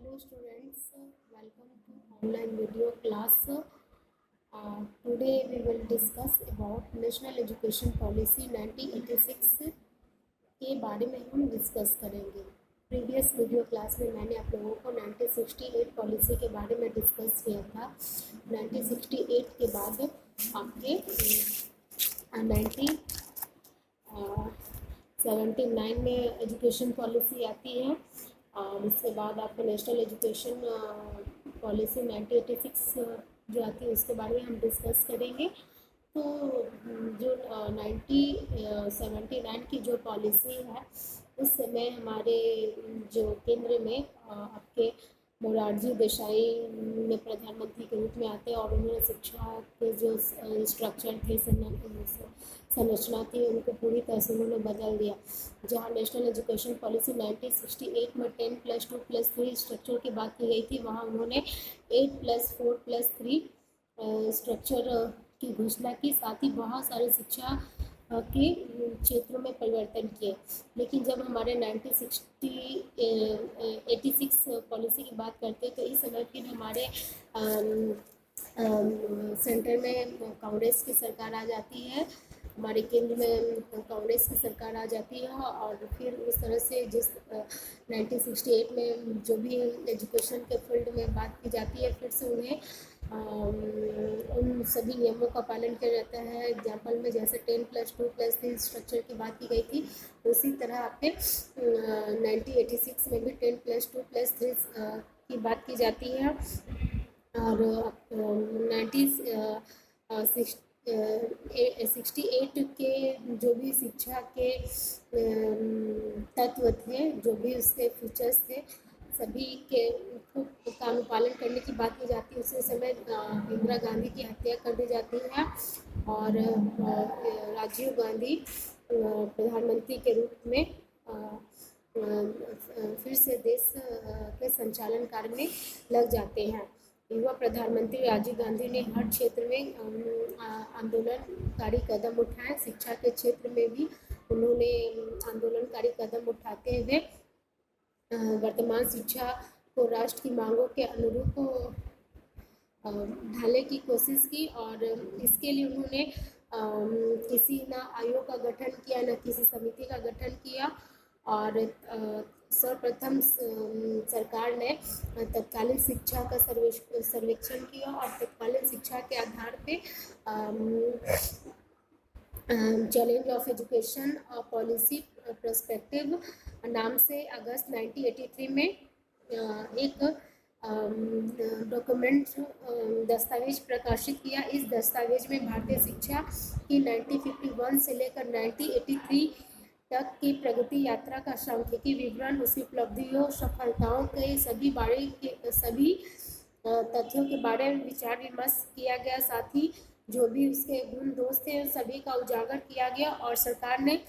Hello students, welcome to online video class. Today we will discuss about National Education Policy 1986 के बारे में हम discuss करेंगे। Previous video class में मैंने आप लोगों को 1968 पॉलिसी के बारे में डिस्कस किया था। 1968 के बाद आपके 1979 में एजुकेशन पॉलिसी आती है और इसके बाद आपको नेशनल एजुकेशन पॉलिसी 1986 जो आती है उसके बारे में हम डिस्कस करेंगे। तो जो 1979 की जो पॉलिसी है उस समय हमारे जो केंद्र में आपके मोरारजी देसाई ने प्रधानमंत्री के रूप में आते हैं और उन्होंने शिक्षा के जो स्ट्रक्चर थे संरचना थी उनको पूरी तरह से उन्होंने बदल दिया। जहाँ नेशनल एजुकेशन पॉलिसी 1968 में 10+2+3 स्ट्रक्चर की बात की गई थी, वहाँ उन्होंने 8+4+3 स्ट्रक्चर की घोषणा की। साथ ही बहुत सारे शिक्षा के क्षेत्रों में परिवर्तन किए। लेकिन जब हमारे 1986 पॉलिसी की बात करते हैं तो इस समय फिर हमारे सेंटर में कांग्रेस की सरकार आ जाती है, हमारे केंद्र में कांग्रेस की सरकार आ जाती है और फिर उस तरह से जिस 1968 में जो भी एजुकेशन के फील्ड में बात की जाती है फिर से उन्हें उन सभी नियमों का पालन किया जाता है। एग्जाम्पल में जैसे 10+2+3 स्ट्रक्चर की बात की गई थी उसी तरह आपके 1986 में भी 10+2+3 की बात की जाती है। और 1968 के जो भी शिक्षा के तत्व थे, जो भी उसके फीचर्स थे, सभी के का अनुपालन करने की बात की जाती है। उसी समय इंदिरा गांधी की हत्या कर दी जाती है और राजीव गांधी प्रधानमंत्री के रूप में फिर से देश के संचालन कार्य में लग जाते हैं। युवा प्रधानमंत्री राजीव गांधी ने हर क्षेत्र में आंदोलनकारी कदम उठाए। शिक्षा के क्षेत्र में भी उन्होंने आंदोलनकारी कदम उठाते हुए वर्तमान शिक्षा को राष्ट्र की मांगों के अनुरूप ढालने की कोशिश की और इसके लिए उन्होंने किसी न आयोग का गठन किया न किसी समिति का गठन किया और सर्वप्रथम सरकार ने तत्कालीन शिक्षा का सर्वेक्षण किया और तत्कालीन शिक्षा के आधार पे challenge of education policy perspective नाम से अगस्त 1983 में एक डॉक्यूमेंट दस्तावेज प्रकाशित किया। इस दस्तावेज में भारतीय शिक्षा की 1951 से लेकर 1983 तक की प्रगति यात्रा का सांख्यिकी विवरण, उसकी उपलब्धियों, सफलताओं के सभी तथ्यों के बारे में विचार विमर्श किया गया। साथ ही जो भी उसके गुण दोष थे सभी का उजागर किया गया और सरकार ने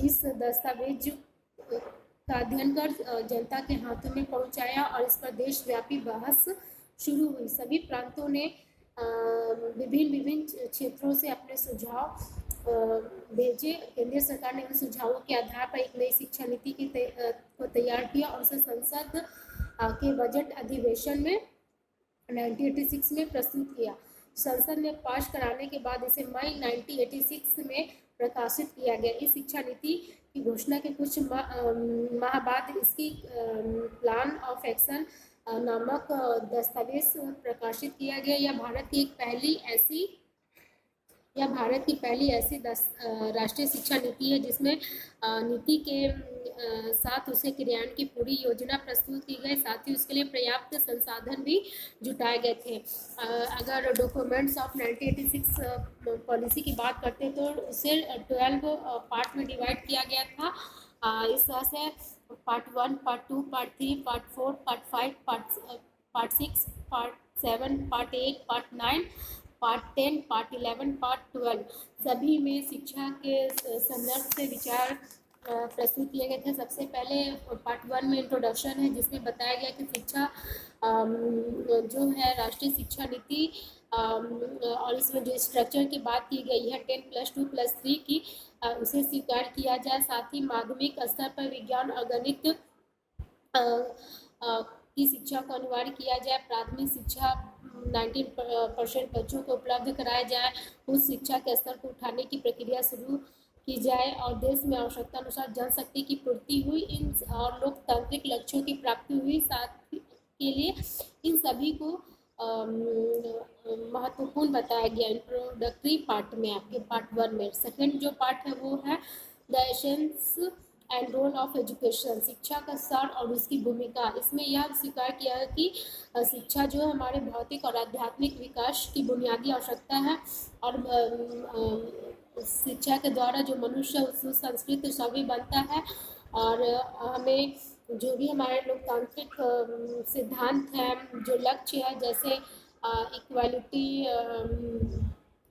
इस दस्तावेज का अध्ययन कर जनता के हाथों में पहुंचाया और इस पर देशव्यापी बहस शुरू हुई। सभी प्रांतों ने विभिन्न क्षेत्रों से अपने सुझाव भेजे। केंद्रीय सरकार ने उन सुझावों के आधार पर एक नई शिक्षा नीति को तैयार किया और उसे संसद के बजट अधिवेशन में 1986 में प्रस्तुत किया। संसद ने पास कराने के बाद इसे मई 1986 में प्रकाशित किया गया। इस शिक्षा नीति की घोषणा के कुछ माह बाद इसकी प्लान ऑफ एक्शन नामक दस्तावेज प्रकाशित किया गया। यह भारत की पहली ऐसी राष्ट्रीय शिक्षा नीति है जिसमें नीति के साथ उसे क्रियान्वयन की पूरी योजना प्रस्तुत की गई। साथ ही उसके लिए पर्याप्त संसाधन भी जुटाए गए थे। अगर डॉक्यूमेंट्स ऑफ 1986 पॉलिसी की बात करते हैं तो उसे 12 पार्ट में डिवाइड किया गया था। इस तरह से part 1, part 2, part 3, part 4, part 5, part 6, part 7, part 8, part 9, part 10, part 11, part 12 सभी में शिक्षा के संदर्भ से विचार प्रस्तुत किए गए थे। सबसे पहले पार्ट 1 में इंट्रोडक्शन है जिसमें बताया गया कि शिक्षा जो है राष्ट्रीय शिक्षा नीति और इसमें जो स्ट्रक्चर की बात की गई है 10+2+3 की उसे स्वीकार किया जाए। साथ ही माध्यमिक स्तर पर विज्ञान और गणित की शिक्षा को अनिवार्य किया जाए, प्राथमिक शिक्षा 19% बच्चों को उपलब्ध कराया जाए, उस शिक्षा के स्तर को उठाने की प्रक्रिया शुरू की जाए और देश में आवश्यकता अनुसार जनशक्ति की पूर्ति हुई इन और लोकतांत्रिक लक्ष्यों की प्राप्ति हुई। साथ के लिए इन सभी को महत्वपूर्ण बताया गया इंट्रोडक्टरी पार्ट में, आपके पार्ट 1 में। सेकंड जो पार्ट है वो है the essence and role of education, शिक्षा का सार और उसकी भूमिका। इसमें यह स्वीकार किया है कि शिक्षा जो है हमारे भौतिक और आध्यात्मिक विकास की बुनियादी आवश्यकता है और शिक्षा के द्वारा जो मनुष्य सुसंस्कृत सभ्य बनता है और हमें जो भी हमारे लोकतांत्रिक सिद्धांत है, जो लक्ष्य है, जैसे equality,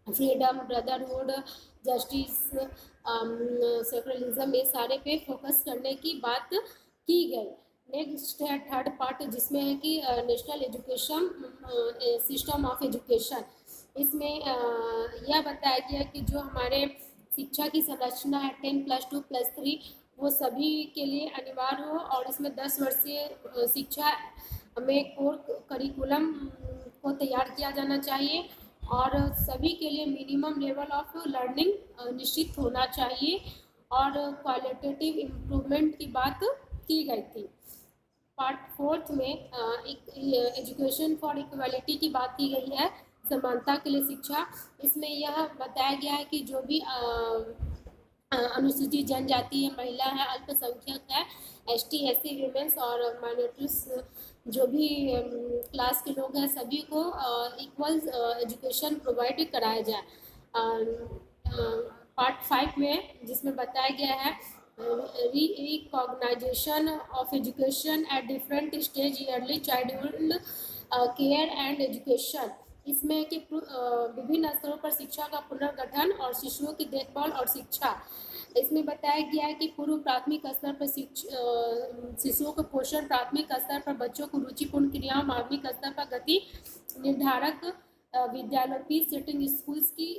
freedom, brotherhood, justice, secularism, ये सारे पे फोकस करने की बात की गई। नेक्स्ट है थर्ड पार्ट जिसमें है कि national education system of education. इसमें यह बताया गया कि जो हमारे शिक्षा की संरचना है 10+2+3 वो सभी के लिए अनिवार्य हो और इसमें 10 वर्षीय शिक्षा में कोर करिकुलम को तैयार किया जाना चाहिए और सभी के लिए मिनिमम लेवल ऑफ लर्निंग निश्चित होना चाहिए और क्वालिटेटिव इम्प्रूवमेंट की बात की गई थी। पार्ट 4 में एजुकेशन फॉर इक्वालिटी की बात की गई है, समानता के लिए शिक्षा। इसमें यह बताया गया है कि जो भी अनुसूचित जनजाति है, महिला है, अल्पसंख्यक है, ST SC वीमेंस और माइनॉरिटीज जो भी क्लास के लोग हैं सभी को इक्वल एजुकेशन प्रोवाइड कराया जाए। पार्ट 5 में जिसमें बताया गया है recognisation of education at different stage, early childhood care and education. इसमें कि विभिन्न स्तरों पर शिक्षा का पुनर्गठन और शिशुओं की देखभाल और शिक्षा। इसमें बताया गया है कि पूर्व प्राथमिक स्तर पर शिशुओं को पोषण, प्राथमिक स्तर पर बच्चों को रुचिपूर्ण क्रियाओं, माध्यमिक स्तर पर गति निर्धारक विद्यालयों पीस सेटिंग स्कूल्स की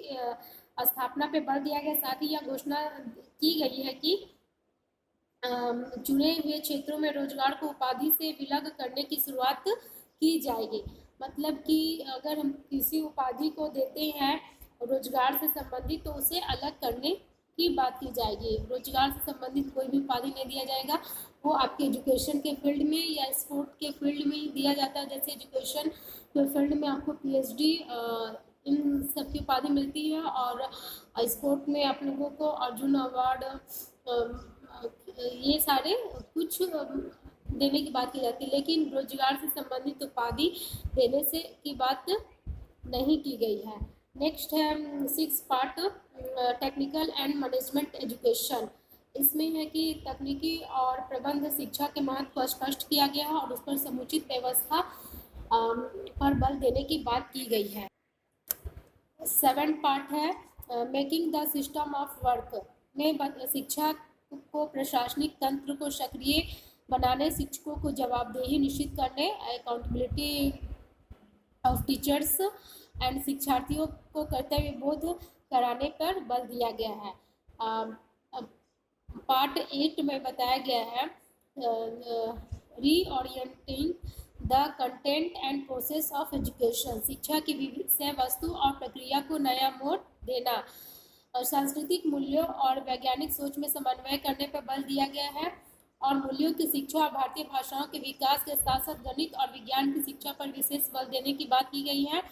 स्थापना पर बल दिया गया। साथ ही यह घोषणा की गई है कि चुने हुए क्षेत्रों में रोजगार को उपाधि से विलग करने की शुरुआत की जाएगी। मतलब कि अगर हम किसी उपाधि को देते हैं रोजगार से संबंधित तो उसे अलग करने की बात की जाएगी। रोजगार से संबंधित कोई भी उपाधि नहीं दिया जाएगा, वो आपके एजुकेशन के फील्ड में या स्पोर्ट के फील्ड में ही दिया जाता है। जैसे एजुकेशन के फील्ड में आपको PhD इन सब की उपाधि मिलती है और स्पोर्ट में आप लोगों को अर्जुन अवार्ड, ये सारे कुछ देने की बात की जाती है, लेकिन रोजगार से संबंधित उपाधि देने से की बात नहीं की गई है। नेक्स्ट है 6 part technical and management education. इसमें है कि तकनीकी और प्रबंध शिक्षा के महत्व को स्पष्ट किया गया है और उस पर समुचित व्यवस्था पर बल देने की बात की गई है। 7 पार्ट है making the system of work में शिक्षा को प्रशासनिक तंत्र को सक्रिय बनाने, शिक्षकों को जवाबदेही निश्चित करने, अकाउंटेबिलिटी ऑफ टीचर्स एंड शिक्षार्थियों को कर्तव्य बोध कराने पर बल दिया गया है। पार्ट 8 में बताया गया है reorienting the content and process of education, शिक्षा की विषय वस्तु और प्रक्रिया को नया मोड़ देना और सांस्कृतिक मूल्यों और वैज्ञानिक सोच में समन्वय करने पर बल दिया गया है और मूल्यों की शिक्षा और भारतीय भाषाओं के विकास के साथ साथ गणित और विज्ञान की शिक्षा पर विशेष बल देने की बात की गई है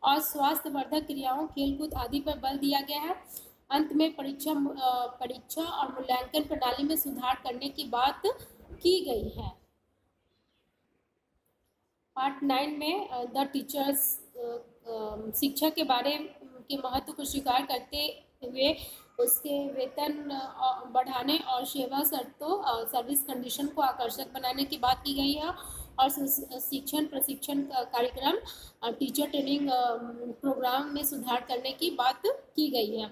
और स्वास्थ्यवर्धक क्रियाओं, खेलकूद आदि पर बल दिया गया है। अंत में परीक्षा और मूल्यांकन प्रणाली में सुधार करने की बात की गई है। पार्ट 9 में द टीचर्स, शिक्षा के बारे के महत्व को स्वीकार करते हुए उसके वेतन बढ़ाने और सेवा शर्तों, सर्विस कंडीशन को आकर्षक बनाने की बात की गई है और शिक्षण प्रशिक्षण कार्यक्रम, टीचर ट्रेनिंग प्रोग्राम में सुधार करने की बात की गई है।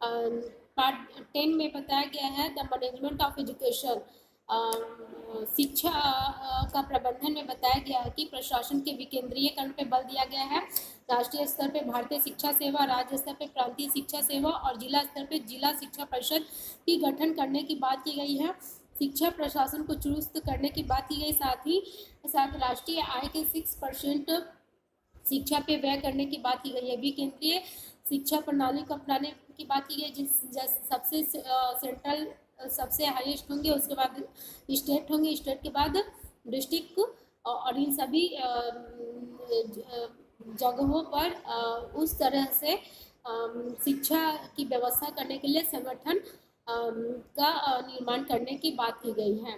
पार्ट 10 में बताया गया है द मैनेजमेंट ऑफ एजुकेशन, शिक्षा का प्रबंधन में बताया गया है कि प्रशासन के विकेंद्रीयकरण पर बल दिया गया है। राष्ट्रीय स्तर पर भारतीय शिक्षा सेवा, राज्य स्तर पर प्रांतीय शिक्षा सेवा और जिला स्तर पर जिला शिक्षा परिषद की गठन करने की बात की गई है। शिक्षा प्रशासन को चुस्त करने की बात की गई। साथ ही साथ राष्ट्रीय आय के 6% शिक्षा पे व्यय करने की बात की गई है। भी केंद्रीय शिक्षा प्रणाली को अपनाने की बात की गई, जिस सबसे सेंट्रल सबसे हाईएस्ट होंगे, उसके बाद स्टेट होंगे, स्टेट के बाद डिस्ट्रिक्ट, और इन सभी जगहों पर उस तरह से शिक्षा की व्यवस्था करने के लिए संगठन का निर्माण करने की बात की गई है।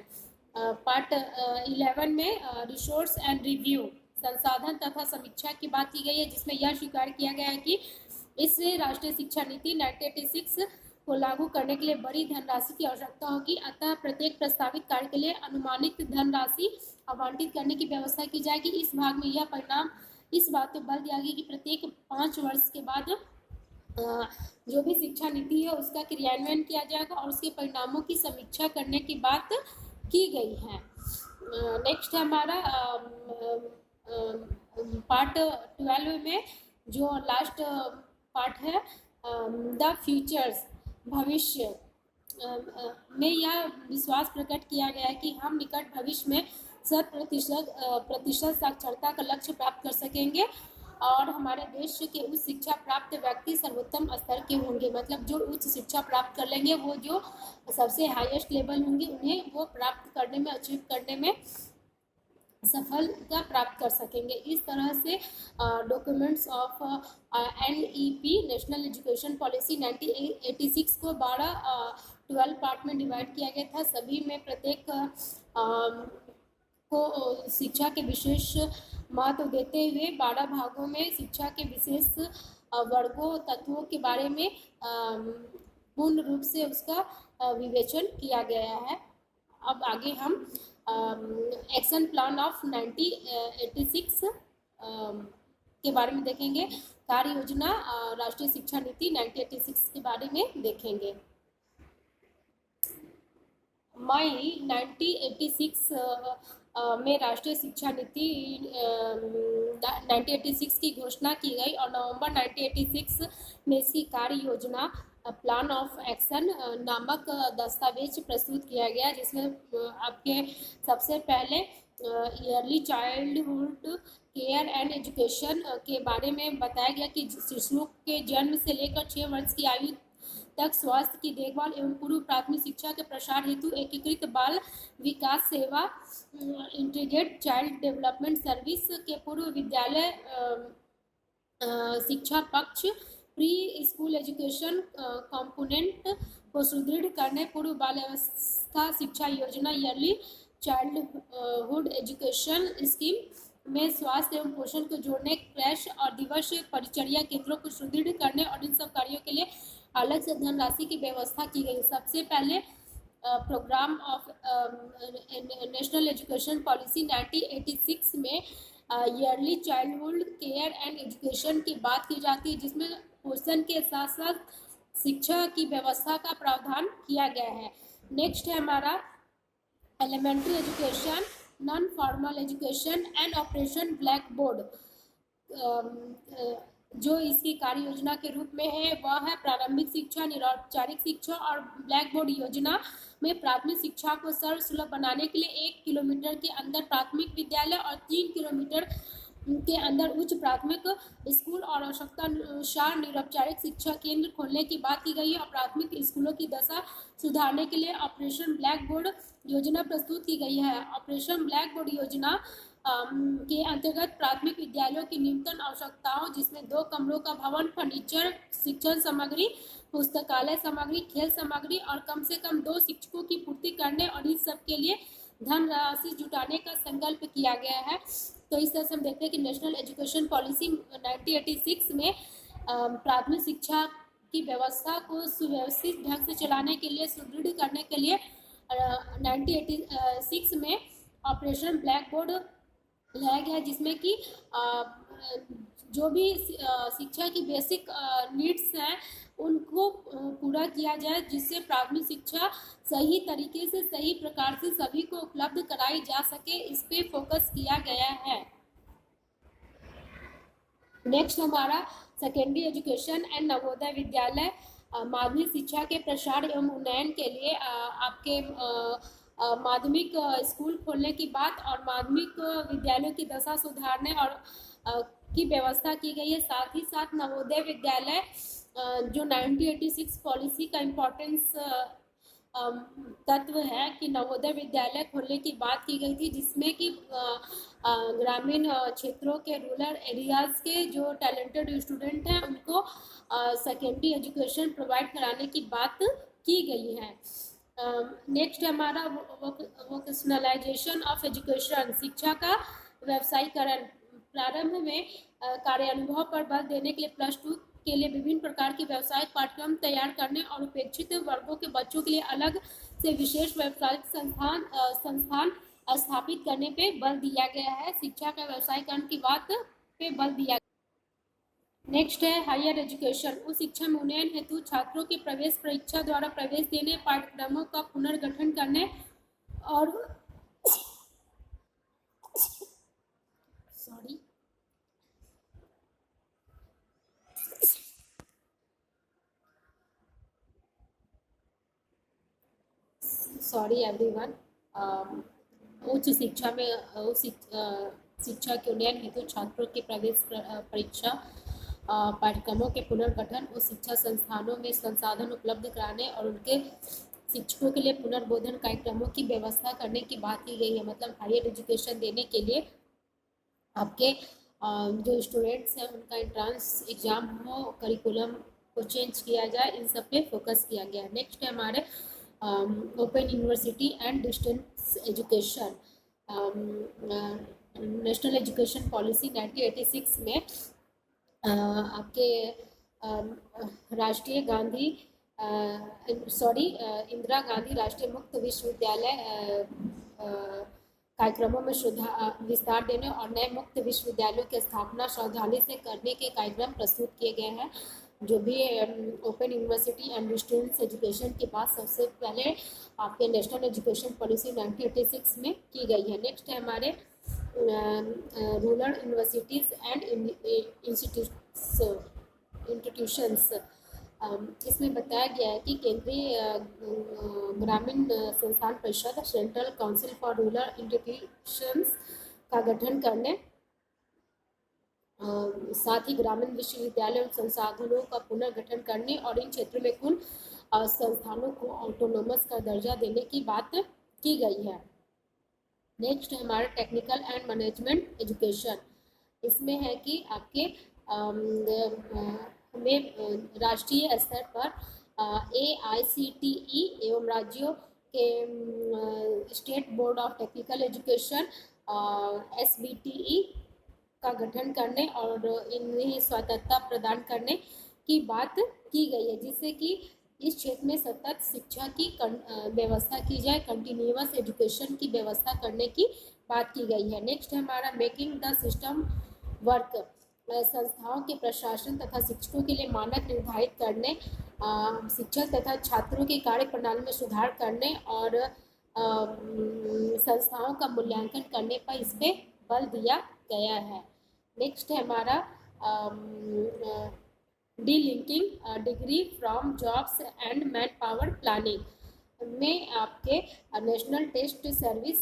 पार्ट 11 में रिसोर्स एंड रिव्यू, संसाधन तथा समीक्षा की बात की गई है, जिसमें यह स्वीकार किया गया है कि इससे राष्ट्रीय शिक्षा नीति 1986 को लागू करने के लिए बड़ी धनराशि की आवश्यकता होगी। अतः प्रत्येक प्रस्तावित कार्य के लिए अनुमानित धनराशि आवंटित करने की व्यवस्था की जाएगी। इस भाग में यह परिणाम इस बात पर बल दिया गया कि प्रत्येक 5 वर्ष के बाद जो भी शिक्षा नीति है उसका क्रियान्वयन किया जाएगा और उसके परिणामों की समीक्षा करने की बात की गई है। नेक्स्ट है हमारा पार्ट 12 में जो लास्ट पार्ट है द फ्यूचर्स, भविष्य में यह विश्वास प्रकट किया गया है कि हम निकट भविष्य में 100% साक्षरता का लक्ष्य प्राप्त कर सकेंगे और हमारे देश के उच्च शिक्षा प्राप्त व्यक्ति सर्वोत्तम स्तर के होंगे। मतलब जो उच्च शिक्षा प्राप्त कर लेंगे, वो जो सबसे हाईएस्ट लेवल होंगे, उन्हें वो प्राप्त करने में, अचीव करने में सफलता प्राप्त कर सकेंगे। इस तरह से documents of NEP national education policy 1986 को 12 पार्ट में डिवाइड किया गया था। सभी में प्रत्येक को शिक्षा के विशेष महत्व देते हुए 12 भागों में शिक्षा के विशेष वर्गों, तत्वों के बारे में पूर्ण रूप से उसका विवेचन किया गया है। अब आगे हम एक्शन प्लान ऑफ 1986 के बारे में देखेंगे। कार्य योजना राष्ट्रीय शिक्षा नीति 1986 के बारे में देखेंगे। मई 1986 में राष्ट्रीय शिक्षा नीति 1986 की घोषणा की गई और नवंबर 1986 में इसकी कार्य योजना प्लान ऑफ एक्शन नामक दस्तावेज प्रस्तुत किया गया, जिसमें आपके सबसे पहले yearly childhood care and education के बारे में बताया गया कि शिशुओं के जन्म से लेकर 6 वर्ष की आयु तक स्वास्थ्य की देखभाल एवं पूर्व प्राथमिक शिक्षा के प्रसार हेतु एकीकृत बाल विकास सेवा इंटीग्रेटेड चाइल्ड डेवलपमेंट सर्विस के पूर्व विद्यालय शिक्षा पक्ष प्री स्कूल एजुकेशन कंपोनेंट को सुदृढ़ करने, पूर्व बाल अवस्था शिक्षा योजना ईयरली चाइल्डहुड एजुकेशन स्कीम में स्वास्थ्य एवं पोषण को जोड़ने, क्रैश और दिवस परिचर्या केंद्रों को सुदृढ़ करने और इन सब कार्यों के लिए अलग से धनराशि की व्यवस्था की गई। सबसे पहले programme of national education policy 1986 में early childhood care and education की बात की जाती है, जिसमें पोषण के साथ साथ शिक्षा की व्यवस्था का प्रावधान किया गया है। नेक्स्ट है हमारा elementary education, non formal education and operation blackboard. जो इसकी कार्य योजना के रूप में है वह है प्रारंभिक शिक्षा, निरौपचारिक शिक्षा और ब्लैक बोर्ड योजना में प्राथमिक शिक्षा को सर्वसुलभ बनाने के लिए 1 किलोमीटर के अंदर प्राथमिक विद्यालय और 3 किलोमीटर के अंदर उच्च प्राथमिक स्कूल और आवश्यकता अनुसार निरौपचारिक शिक्षा केंद्र खोलने की बात की गई है और प्राथमिक स्कूलों की दशा सुधारने के लिए ऑपरेशन ब्लैक बोर्ड योजना प्रस्तुत की गई है। ऑपरेशन ब्लैक बोर्ड योजना के अंतर्गत प्राथमिक विद्यालयों की न्यूनतम आवश्यकताओं, जिसमें 2 कमरों का भवन, फर्नीचर, शिक्षण सामग्री, पुस्तकालय सामग्री, खेल सामग्री और कम से कम 2 शिक्षकों की पूर्ति करने और इस सब के लिए धनराशि जुटाने का संकल्प किया गया है। तो इस तरह से हम देखते हैं कि नेशनल एजुकेशन पॉलिसी 1986 में प्राथमिक शिक्षा की व्यवस्था को सुव्यवस्थित ढंग से चलाने के लिए, सुदृढ़ करने के लिए 1986 में ऑपरेशन ब्लैक बोर्ड लाया गया, जिसमें कि जो भी शिक्षा की बेसिक नीड्स हैं उनको पूरा किया जाए, जिससे प्राथमिक शिक्षा सही तरीके से, सही प्रकार से सभी को उपलब्ध कराई जा सके, इस पे फोकस किया गया है। नेक्स्ट हमारा secondary education and Navodaya Vidyalaya माध्यमिक शिक्षा के प्रसार एवं उन्नयन के लिए आपके माध्यमिक स्कूल खोलने की बात और माध्यमिक विद्यालयों की दशा सुधारने और की व्यवस्था की गई है। साथ ही साथ नवोदय विद्यालय जो 1986 पॉलिसी का इम्पोर्टेंस तत्व है कि नवोदय विद्यालय खोलने की बात की गई थी, जिसमें कि ग्रामीण क्षेत्रों के रूरल एरियाज के जो टैलेंटेड स्टूडेंट हैं उनको सेकेंडरी एजुकेशन प्रोवाइड कराने की बात की गई है। नेक्स्ट हमारा वोकेशनलाइजेशन ऑफ एजुकेशन, शिक्षा का व्यवसायीकरण। प्रारंभ में कार्यानुभव पर बल देने के लिए +2 के लिए विभिन्न प्रकार के व्यावसायिक पाठ्यक्रम तैयार करने और उपेक्षित वर्गों के बच्चों के लिए अलग से विशेष व्यावसायिक संस्थान स्थापित करने पे बल दिया गया है। शिक्षा का व्यवसायीकरण की बात पे बल दिया। नेक्स्ट है हायर एजुकेशन, उच्च शिक्षा में उन्नयन हेतु छात्रों की प्रवेश परीक्षा द्वारा प्रवेश देने, पाठ्यक्रमों का पुनर्गठन करने और सॉरी एवरीवन, उच्च शिक्षा में शिक्षा के उन्नयन हेतु छात्रों की प्रवेश परीक्षा, पाठ्यक्रमों के पुनर्गठन, उच्च शिक्षा संस्थानों में संसाधन उपलब्ध कराने और उनके शिक्षकों के लिए पुनर्बोधन कार्यक्रमों की व्यवस्था करने की बात की गई है। मतलब हायर एजुकेशन देने के लिए आपके जो स्टूडेंट्स हैं उनका एंट्रेंस एग्जाम हो, करिकुलम को चेंज किया जाए, इन सब पे फोकस किया गया। नेक्स्ट है हमारे open university and distance education. National education policy 1986 में आपके राष्ट्रीय गांधी इंदिरा गांधी राष्ट्रीय मुक्त विश्वविद्यालय कार्यक्रमों में विस्तार देने और नए मुक्त विश्वविद्यालयों की स्थापना सावधानी से करने के कार्यक्रम प्रस्तुत किए गए हैं। जो भी open university and distance education की बात सबसे पहले आपके नेशनल एजुकेशन पॉलिसी 1986 में की गई है। नेक्स्ट है हमारे रूरल यूनिवर्सिटीज एंड इंस्टीट्यूशंस। इसमें बताया गया है कि केंद्रीय ग्रामीण संस्थान परिषद central council for rural institutions का गठन करने, साथ ही ग्रामीण विश्वविद्यालय और संसाधनों का पुनर्गठन करने और इन क्षेत्रों में कुल संस्थानों को ऑटोनोमस का दर्जा देने की बात की गई है। नेक्स्ट हमारा टेक्निकल एंड मैनेजमेंट एजुकेशन। इसमें है कि आपके हमें राष्ट्रीय स्तर पर AICTE एवं राज्यों के state board of technical education SBTE का गठन करने और इन्हें स्वायत्तता प्रदान करने की बात की गई है, जिससे कि इस क्षेत्र में सतत शिक्षा की व्यवस्था की जाए, कंटिन्यूअस एजुकेशन की व्यवस्था करने की बात की गई है। नेक्स्ट है हमारा मेकिंग द सिस्टम वर्क, संस्थाओं के प्रशासन तथा शिक्षकों के लिए मानक निर्धारित करने, शिक्षक तथा छात्रों की कार्य प्रणाली में सुधार करने और संस्थाओं का मूल्यांकन करने पर इस पे बल दिया गया है। नेक्स्ट है हमारा delinking degree from jobs and man power planning में आपके नेशनल टेस्ट सर्विस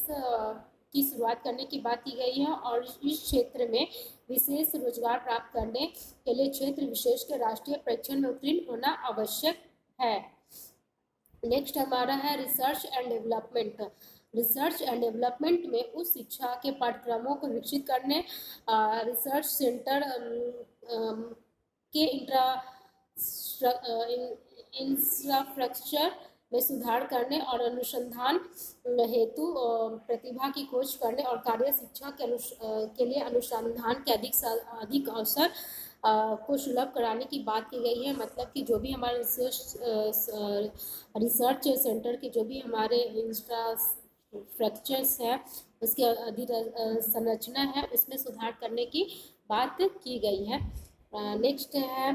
की शुरुआत करने की बात की गई है और इस क्षेत्र में विशेष रोजगार प्राप्त करने के लिए क्षेत्र विशेष के राष्ट्रीय परीक्षण में उत्तीर्ण होना आवश्यक है। नेक्स्ट हमारा है research and development. Research and development में उस शिक्षा के पाठ्यक्रमों को विकसित करने, रिसर्च सेंटर के इंफ्रास्ट्रक्चर में सुधार करने और अनुसंधान हेतु प्रतिभा की खोज करने और कार्य शिक्षा के लिए अनुसंधान के अधिक अवसर को सुलभ कराने की बात की गई है। मतलब कि जो भी हमारे रिसर्च सेंटर के जो भी हमारे इंफ्रास्ट्रक्चर्स है उसकी संरचना है उसमें सुधार करने की बात की गई है। नेक्स्ट है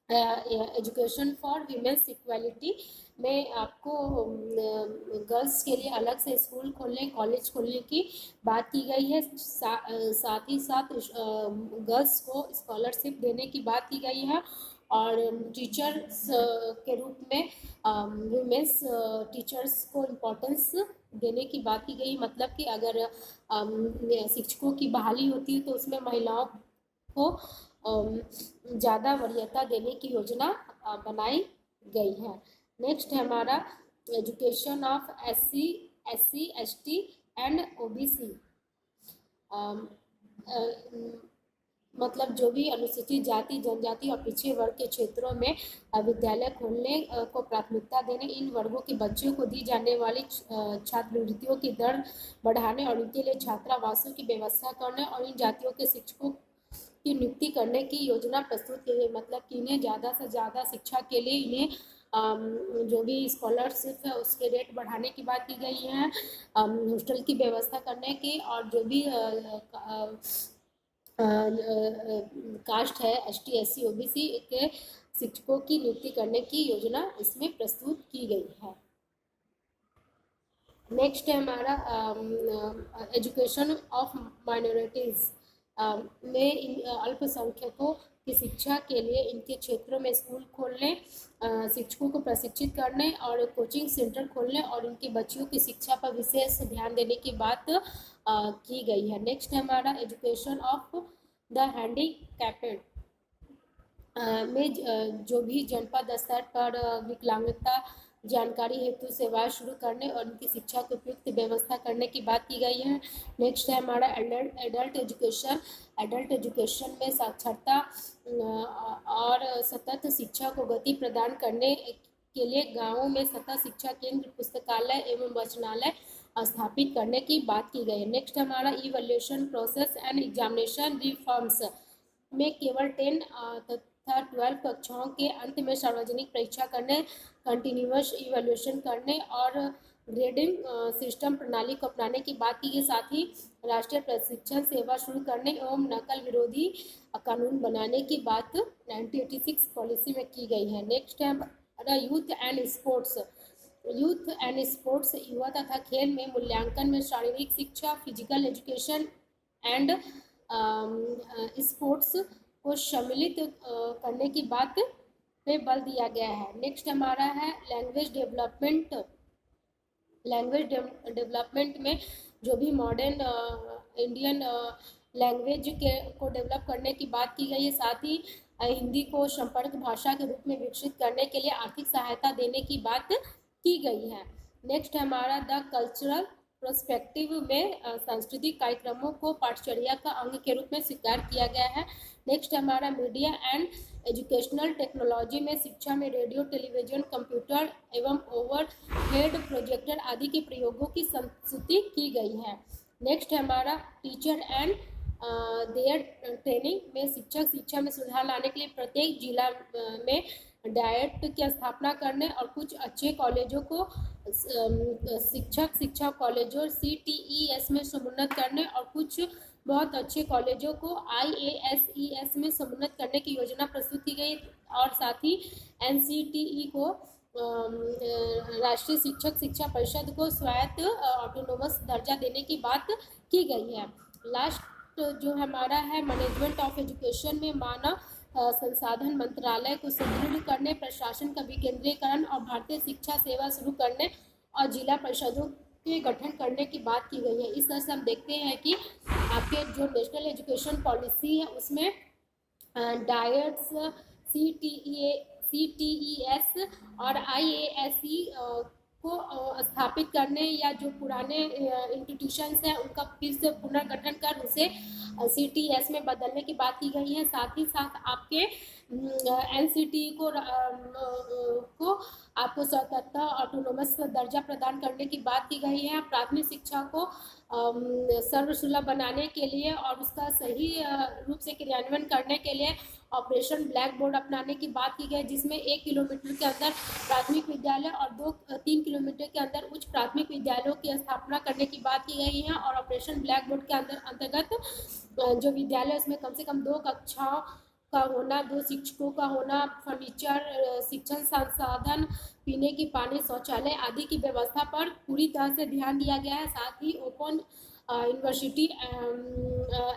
एजुकेशन फॉर वीमेंस इक्वालिटी में आपको गर्ल्स के लिए अलग से स्कूल खोलने, कॉलेज खोलने की बात की गई है। साथ ही साथ गर्ल्स को स्कॉलरशिप देने की बात की गई है और टीचर्स के रूप में वीमेंस टीचर्स को इम्पोर्टेंस देने की बात की गई। मतलब कि अगर शिक्षकों की बहाली होती है तो उसमें महिलाओं को ज़्यादा वरीयता देने की योजना बनाई गई है। नेक्स्ट है हमारा education of SC ST and OBC। मतलब जो भी अनुसूचित जाति जनजाति और पिछड़े वर्ग के क्षेत्रों में विद्यालय खोलने को प्राथमिकता देने, इन वर्गों के बच्चों को दी जाने वाली छात्रवृत्तियों की दर बढ़ाने और उनके लिए छात्रावासों की व्यवस्था करने और इन जातियों के शिक्षकों की नियुक्ति करने की योजना प्रस्तुत की गई। मतलब कि इन्हें ज़्यादा से ज़्यादा शिक्षा के लिए इन्हें जो भी स्कॉलरशिप है उसके रेट बढ़ाने की बात की गई है, हॉस्टल की व्यवस्था करने की, और जो भी कास्ट है ST SC OBC के शिक्षकों की नियुक्ति करने की योजना इसमें प्रस्तुत की गई है। नेक्स्ट है हमारा एजुकेशन ऑफ माइनॉरिटीज़ में अल्पसंख्यकों की शिक्षा के लिए इनके क्षेत्रों में स्कूल खोलने, शिक्षकों को प्रशिक्षित करने और कोचिंग सेंटर खोलने और इनके बच्चियों की शिक्षा पर विशेष ध्यान देने की बात की गई है। नेक्स्ट है हमारा एजुकेशन ऑफ द हैंडीकैप्ड में जो भी जनपद स्तर पर विकलांगता जानकारी हेतु सेवाएं शुरू करने और उनकी शिक्षा की उपयुक्त व्यवस्था करने की बात की गई है। नेक्स्ट है हमारा एडल्ट एजुकेशन में साक्षरता और सतत शिक्षा को गति प्रदान करने के लिए गांवों में सतत शिक्षा केंद्र, पुस्तकालय एवं वाचनालय स्थापित करने की बात की गई है। नेक्स्ट हमारा evaluation process and examination reforms में केवल 10 तथा 12 कक्षाओं के अंत में सार्वजनिक परीक्षा करने, कंटिन्यूअस इवैल्यूएशन करने और ग्रेडिंग सिस्टम प्रणाली को अपनाने की बात की गई। साथ ही राष्ट्रीय प्रशिक्षण सेवा शुरू करने एवं नकल विरोधी कानून बनाने की बात 1986 पॉलिसी में की गई है। नेक्स्ट है youth and sports. Youth and sports युवा तथा खेल में मूल्यांकन में शारीरिक शिक्षा, फिजिकल एजुकेशन एंड स्पोर्ट्स को सम्मिलित करने की बात पे बल दिया गया है। नेक्स्ट हमारा है लैंग्वेज डेवलपमेंट में जो भी मॉडर्न इंडियन लैंग्वेज को डेवलप करने की बात की गई है। साथ ही हिंदी को संपर्क भाषा के रूप में विकसित करने के लिए आर्थिक सहायता देने की बात की गई है। नेक्स्ट हमारा द कल्चरल प्रोस्पेक्टिव में सांस्कृतिक कार्यक्रमों को पाठचर्या का अंग के रूप में स्वीकार किया गया है। नेक्स्ट हमारा मीडिया एंड एजुकेशनल टेक्नोलॉजी में शिक्षा में रेडियो, टेलीविजन, कंप्यूटर एवं ओवरहेड प्रोजेक्टर आदि के प्रयोगों की संस्तुति की गई है। नेक्स्ट हमारा टीचर एंड देयर ट्रेनिंग में शिक्षक शिक्षा में सुधार लाने के लिए प्रत्येक जिला में डाइट की स्थापना करने और कुछ अच्छे कॉलेजों को शिक्षा कॉलेजों CTES में समुन्नत करने और कुछ बहुत अच्छे कॉलेजों को IASES में समुन्नत करने की योजना प्रस्तुत की गई और साथ ही NCTE को राष्ट्रीय शिक्षक शिक्षा परिषद को स्वायत्त ऑटोनोमस दर्जा देने की बात की गई है। लास्ट जो हमारा है मैनेजमेंट ऑफ एजुकेशन में मानव संसाधन मंत्रालय को सुदृढ़ करने, प्रशासन का विकेंद्रीकरण और भारतीय शिक्षा सेवा शुरू करने और जिला परिषदों के गठन करने की बात की गई है। इस तरह से हम देखते हैं कि आपके जो नेशनल एजुकेशन पॉलिसी है उसमें डायट्स, CTES और IASE को स्थापित करने या जो पुराने इंस्टीट्यूशंस हैं उनका फिर से पुनर्गठन कर उसे CTES में बदलने की बात की गई है। साथ ही साथ आपके NCTE को आपको स्वतंत्र ऑटोनोमस दर्जा प्रदान करने की बात की गई है। प्राथमिक शिक्षा को सर्वसुलभ बनाने के लिए और उसका सही रूप से क्रियान्वयन करने के लिए ऑपरेशन ब्लैक बोर्ड अपनाने की बात की गई, जिसमें 1 किलोमीटर के अंदर प्राथमिक विद्यालय और 3 किलोमीटर के अंदर उच्च प्राथमिक विद्यालयों की स्थापना करने की बात की गई है। और ऑपरेशन ब्लैक बोर्ड के अंतर्गत जो विद्यालय उसमें कम से कम 2 कक्षाओं का होना, 2 शिक्षकों का होना, फर्नीचर, शिक्षण संसाधन, पीने की पानी, शौचालय आदि की व्यवस्था पर पूरी तरह से ध्यान दिया गया है। साथ ही open university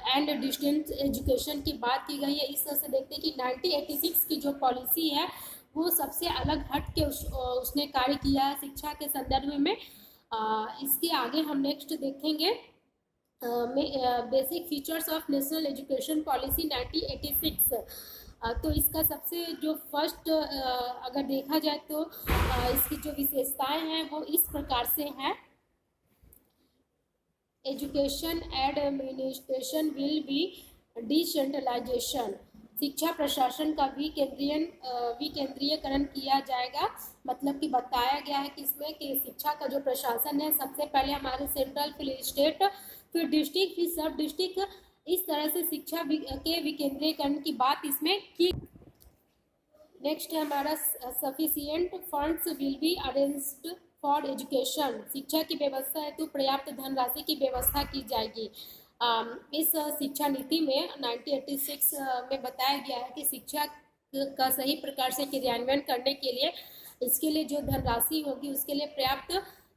and distance education की बात की गई है। इस तरह से देखते हैं कि 1986 की जो पॉलिसी है वो सबसे अलग हट के उसने कार्य किया है शिक्षा के संदर्भ में। इसके आगे हम नेक्स्ट देखेंगे basic features of national education policy 1986। तो इसका सबसे जो फर्स्ट अगर देखा जाए तो इसकी जो विशेषताएं हैं वो इस प्रकार से हैं। Education administration will be decentralisation, शिक्षा प्रशासन का विकेंद्रीयकरण किया जाएगा। मतलब कि बताया गया है कि इसमें कि शिक्षा का जो प्रशासन है सबसे पहले हमारे सेंट्रल, फिर स्टेट, फिर डिस्ट्रिक्ट, फिर सब डिस्ट्रिक्ट, इस तरह से शिक्षा के विकेंद्रीकरण की बात इसमें की। नेक्स्ट है हमारा sufficient funds will be arranged for education, शिक्षा की व्यवस्था हेतु पर्याप्त धनराशि की व्यवस्था की जाएगी। इस शिक्षा नीति में 1986 में बताया गया है कि शिक्षा का सही प्रकार से क्रियान्वयन करने के लिए इसके लिए जो धनराशि होगी उसके लिए पर्याप्त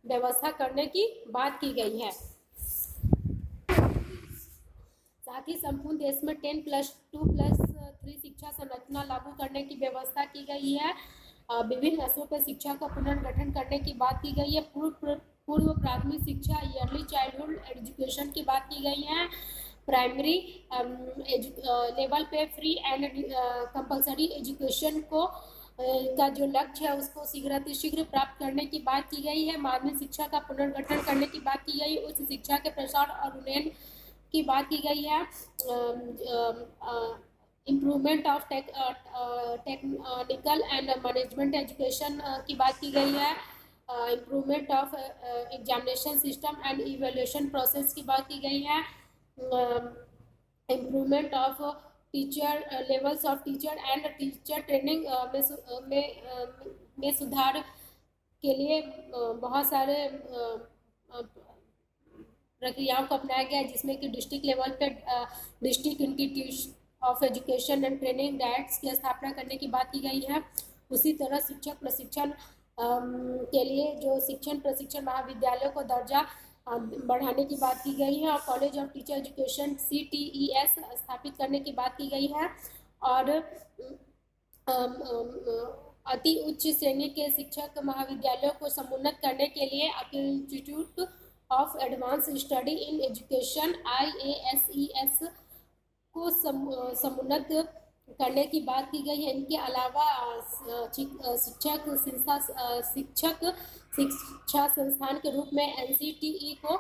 व्यवस्था करने की बात की गई है। साथ ही संपूर्ण देश में 10+2+3 शिक्षा संरचना लागू करने की व्यवस्था की गई है। विभिन्न स्तरों पर शिक्षा का पुनर्गठन करने की बात की गई है। पूर्व प्राथमिक शिक्षा, ईयरली चाइल्डहुड एजुकेशन की बात की गई है। प्राइमरी लेवल पे फ्री एंड कंपलसरी एजुकेशन को का जो लक्ष्य है उसको शीघ्र प्राप्त करने की बात की गई है। माध्यमिक शिक्षा का पुनर्गठन करने की बात की गई है। उच्च शिक्षा के प्रसार और उन्नयन की बात की गई है। Improvement of technical and management education की बात की गई है। Improvement of examination system and evaluation process की बात की गई है। Improvement of teacher levels of teacher and teacher training में सुधार के लिए बहुत सारे प्रक्रियाओं को अपनाया गया है, जिसमें कि डिस्ट्रिक्ट लेवल पे district institute of education and training diets की स्थापना करने की बात की गई है। उसी तरह शिक्षक प्रशिक्षण के लिए जो शिक्षण प्रशिक्षण महाविद्यालयों को दर्जा बढ़ाने की बात की गई है और college of teacher education CTES स्थापित करने की बात की गई है। और अति उच्च श्रेणी के शिक्षक महाविद्यालयों को समुन्नत करने के लिए institute of advance study in education IASES को समुन्नत करने की बात की गई है। इनके अलावा शिक्षक शिक्षा संस्थान के रूप में NCTE को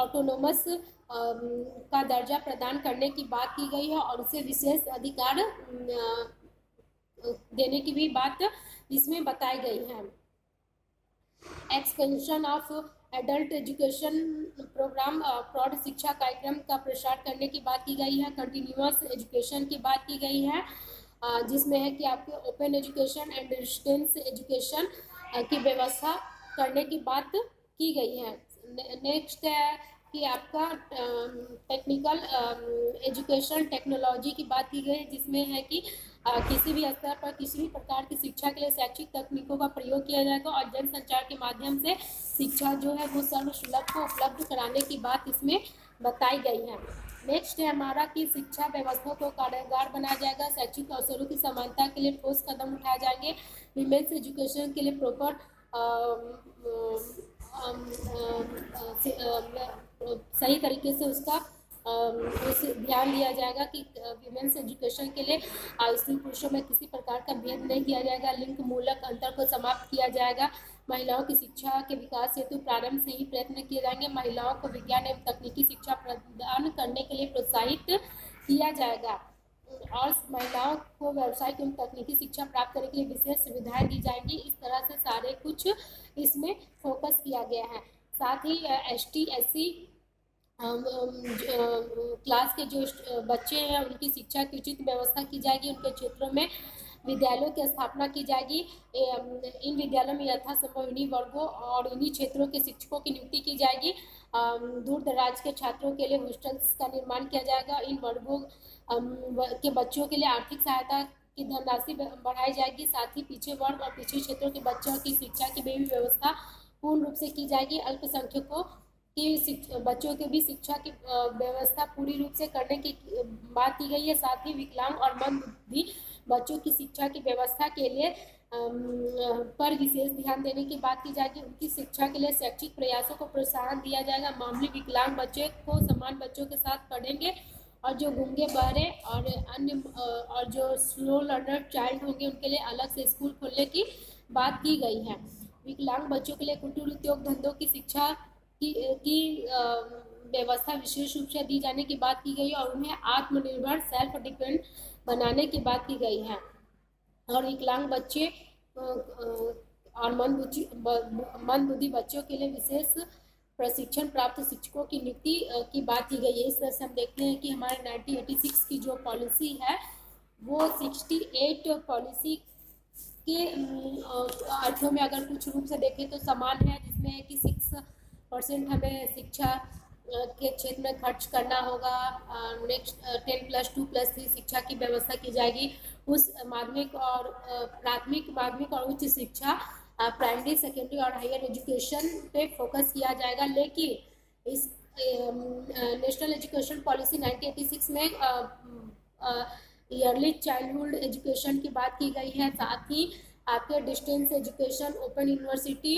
ऑटोनोमस का दर्जा प्रदान करने की बात की गई है और उसे विशेष अधिकार देने की भी बात इसमें बताई गई है। Expansion of adult education programme, प्रौढ़ शिक्षा कार्यक्रम का प्रसार करने की बात की गई है। कंटिन्यूअस एजुकेशन की बात की गई है, जिसमें है कि आपके open education and distance education की व्यवस्था करने की बात की गई है। नेक्स्ट है कि आपका टेक्निकल एजुकेशन टेक्नोलॉजी की बात की गई है, जिसमें है कि किसी भी स्तर पर किसी भी प्रकार की शिक्षा के लिए शैक्षिक तकनीकों का प्रयोग किया जाएगा और जनसंचार के माध्यम से शिक्षा जो है वो सर्वसुलभ को उपलब्ध कराने की बात इसमें बताई गई है। नेक्स्ट है हमारा कि शिक्षा व्यवस्था को कारगर बनाया जाएगा, शैक्षिक अवसरों की समानता के लिए ठोस कदम उठाए जाएंगे, विमेन्स एजुकेशन के लिए प्रॉपर सही तरीके से उसका ध्यान दिया जाएगा कि विमेन्स एजुकेशन के लिए स्त्री पुरुषों में किसी प्रकार का भेद नहीं किया जाएगा, लिंग मूलक अंतर को समाप्त किया जाएगा, महिलाओं की शिक्षा के विकास हेतु प्रारंभ से ही प्रयत्न किए जाएंगे, महिलाओं को विज्ञान एवं तकनीकी शिक्षा प्रदान करने के लिए प्रोत्साहित किया जाएगा और महिलाओं को व्यावसायिक एवं तकनीकी शिक्षा प्राप्त करने के लिए विशेष सुविधाएं दी जाएंगी। इस तरह से सारे कुछ इसमें फोकस किया गया है। साथ ही ST SC क्लास के जो बच्चे हैं उनकी शिक्षा की उचित व्यवस्था की जाएगी, उनके क्षेत्रों में विद्यालयों की स्थापना की जाएगी। इन विद्यालयों में यथासंभव इन्हीं वर्गों और इन्हीं क्षेत्रों के शिक्षकों की नियुक्ति की जाएगी। दूर दराज के छात्रों के लिए हॉस्टल्स का निर्माण किया जाएगा। इन वर्गों के बच्चों के लिए आर्थिक सहायता की धनराशि बढ़ाई जाएगी। साथ ही पीछे वर्ग और पिछड़े क्षेत्रों के बच्चों की शिक्षा की भी व्यवस्था पूर्ण रूप से की जाएगी। अल्पसंख्यकों की बच्चों के भी शिक्षा की व्यवस्था पूरी रूप से करने की बात की गई है। साथ ही विकलांग और मंदबुद्धि बच्चों की शिक्षा की व्यवस्था के लिए पर विशेष ध्यान देने की बात की जाएगी। उनकी शिक्षा के लिए शैक्षिक प्रयासों को प्रोत्साहन दिया जाएगा। मामूली विकलांग बच्चे को समान बच्चों के साथ पढ़ेंगे और जो गूंगे बहरे और अन्य और जो स्लो लर्नर चाइल्ड होंगे उनके लिए अलग से स्कूल खोलने की बात की गई है। विकलांग बच्चों के लिए कुटीर उद्योग धंधों की शिक्षा की व्यवस्था विशेष रूप से दी जाने की बात की गई और उन्हें आत्मनिर्भर सेल्फ डिपेंड बनाने की बात की गई है। और विकलांग बच्चे और मंदबुद्धि बच्चों के लिए विशेष प्रशिक्षण प्राप्त शिक्षकों की नियुक्ति की बात की गई है। इस तरह से हम देखते हैं कि हमारे 1986 की जो पॉलिसी है वो 68 पॉलिसी के अर्थों में अगर कुछ रूप से देखें तो समान है, जिसमें कि 6% हमें शिक्षा के क्षेत्र में खर्च करना होगा। नेक्स्ट 10+2+3 शिक्षा की व्यवस्था की जाएगी। उस माध्यमिक और प्राथमिक, माध्यमिक और उच्च शिक्षा, प्राइमरी, सेकेंडरी और हायर एजुकेशन पे फोकस किया जाएगा। लेकिन इस नेशनल एजुकेशन पॉलिसी 1986 में ईयरली चाइल्डहुड एजुकेशन की बात की गई है। साथ ही आपके डिस्टेंस एजुकेशन, ओपन यूनिवर्सिटी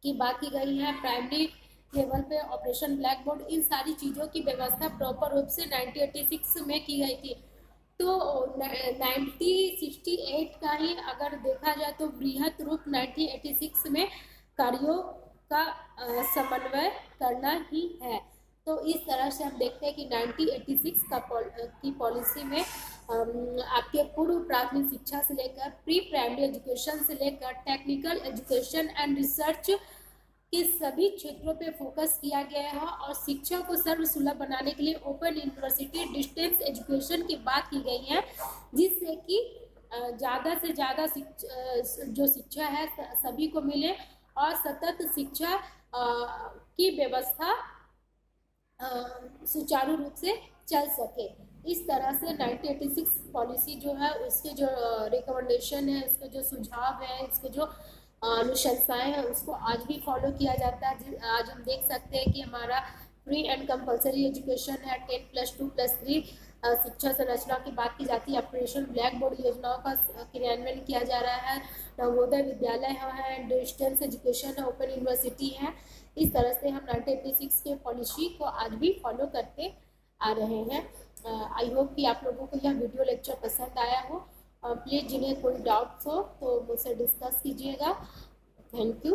की बात की गई है। प्राइमरी लेवल पे ऑपरेशन ब्लैक बोर्ड, इन सारी चीज़ों की व्यवस्था प्रॉपर रूप से 1986 में की गई थी। तो 1968 का ही अगर देखा जाए तो बृहद रूप 1986 में कार्यों का समन्वय करना ही है। तो इस तरह से हम देखते हैं कि 1986 की पॉलिसी में आपके पूर्व प्राथमिक शिक्षा से लेकर प्री प्राइमरी एजुकेशन से लेकर टेक्निकल एजुकेशन एंड रिसर्च के सभी क्षेत्रों पे फोकस किया गया है और शिक्षा को सर्वसुलभ बनाने के लिए ओपन यूनिवर्सिटी, डिस्टेंस एजुकेशन की बात की गई है, जिससे कि ज़्यादा से ज़्यादा जो शिक्षा है सभी को मिले और सतत शिक्षा की व्यवस्था सुचारू रूप से चल सके। इस तरह से 1986 पॉलिसी जो है उसके जो रिकमेंडेशन है, उसके जो सुझाव है, इसके जो अनुशंसाएं हैं उसको आज भी फॉलो किया जाता है। आज हम देख सकते हैं कि हमारा फ्री एंड कंपलसरी एजुकेशन है, 10+2+3 शिक्षा संरचना की बात की जाती है। ऑपरेशन ब्लैक बोर्ड योजनाओं का क्रियान्वयन किया जा रहा है। नवोदय विद्यालय है, डिस्टेंस एजुकेशन है, ओपन यूनिवर्सिटी है। इस तरह से हम 1986 के पॉलिसी को आज भी फॉलो करते आ रहे हैं। आई होप कि आप लोगों को यह वीडियो लेक्चर पसंद आया हो। प्लीज़ जिन्हें कोई डाउट्स हो तो मुझसे डिस्कस कीजिएगा। Thank you.